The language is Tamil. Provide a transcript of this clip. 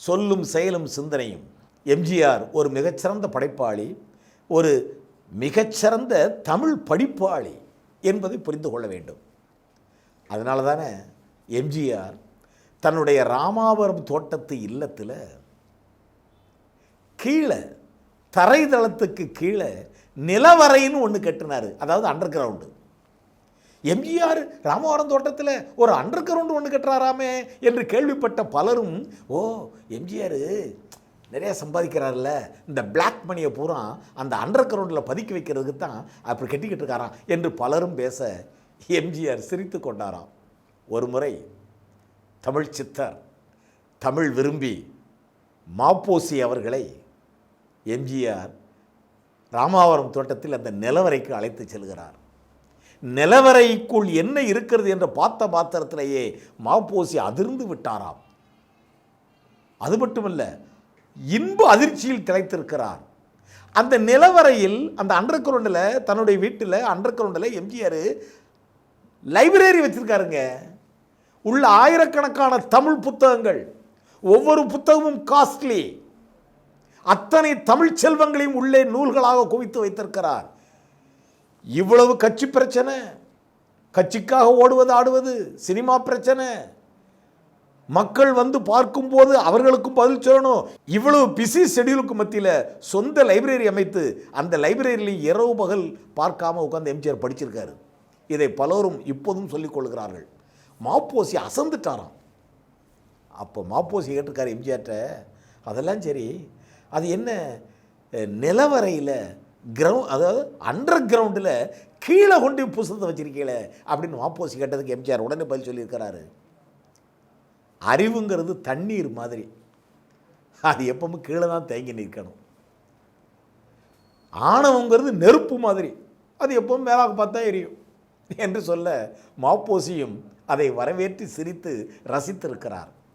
சொல்லும் செயலும் சிந்தனையும். எம்ஜிஆர் ஒரு மிகச்சிறந்த படைப்பாளி, ஒரு மிகச்சிறந்த தமிழ் படிப்பாளி என்பதை புரிந்து கொள்ள வேண்டும். அதனால தானே எம்ஜிஆர் தன்னுடைய ராமாவரம் தோட்டத்து இல்லத்தில் கீழே தரைதளத்துக்கு கீழே நிலவரைன்னு ஒன்று கட்டினார். அதாவது அண்டர் கிரவுண்டு. எம்ஜிஆர் ராமவரம் தோட்டத்தில் ஒரு அண்டர் கிரவுண்டு ஒன்று கட்டுறாராமே என்று கேள்விப்பட்ட பலரும், ஓ எம்ஜிஆர் நிறையா சம்பாதிக்கிறார்ல, இந்த பிளாக் மணியை பூரா அந்த அண்டர் கிரவுண்டில் பதுக்கி வைக்கிறதுக்கு தான் அப்படி கட்டிக்கிட்டு இருக்காராம் என்று பலரும் பேச எம்ஜிஆர் சிரித்து கொண்டாராம். ஒரு முறை தமிழ் சித்தர், தமிழ் விரும்பி மாப்போசி அவர்களை எம்ஜிஆர் ராமாவரம் தோட்டத்தில் அந்த நிலவரைக்கு அழைத்து செல்கிறார். நிலவரைக்குள் என்ன இருக்கிறது என்று பார்த்த பாத்திரத்திலேயே மாப்போசி அதிர்ந்து விட்டாராம். அது மட்டுமல்ல, இன்ப அதிர்ச்சியில் திளைத்திருக்கிறார். அந்த நிலவரையில், அந்த அண்டர் கிரவுண்டில், தன்னுடைய வீட்டில் அண்டர் கிரவுண்டில் எம்ஜிஆர் லைப்ரரி வச்சிருக்காருங்க. உள்ள ஆயிரக்கணக்கான தமிழ் புத்தகங்கள், ஒவ்வொரு புத்தகமும் காஸ்ட்லி. அத்தனை தமிழ் செல்வங்களையும் உள்ளே நூல்களாக குவித்து வைத்திருக்கிறார். இவ்வளவு கட்சி பிரச்சனை, கட்சிக்காக ஓடுவது ஆடுவது, சினிமா பிரச்சனை, மக்கள் வந்து பார்க்கும்போது அவர்களுக்கும் பதில் சொல்லணும். இவ்வளவு பிஸி ஷெடியூலுக்கு மத்தியில் சொந்த லைப்ரரி அமைத்து அந்த லைப்ரரியில் இரவு பகல் பார்க்காம உட்காந்து எம்ஜிஆர் படிச்சிருக்காரு. இதை பலரும் இப்போதும் சொல்லிக் கொள்கிறார்கள். மாப்போசி அசந்துட்டாராம். அப்போ மாப்போசி கேட்டிருக்காரு எம்ஜிஆர்ட்ட, அதெல்லாம் சரி, அது என்ன நிலவரையில் அதாவது அண்டர் கிரவுண்டில் கீழே கொண்டு புத்தகத்தை வச்சிருக்கீங்களே அப்படின்னு மாப்போசி கேட்டதுக்கு எம்ஜிஆர் உடனே பதில் சொல்லியிருக்கிறாரு, அறிவுங்கிறது தண்ணீர் மாதிரி, அது எப்பவும் கீழே தான் தேங்கி நிற்கணும். ஆணவங்கிறது நெருப்பு மாதிரி, அது எப்பவும் மேலாக பார்த்தா எரியும் என்று சொல்ல மாப்போசியும் அதை வரவேற்று சிரித்து ரசித்திருக்கிறார்.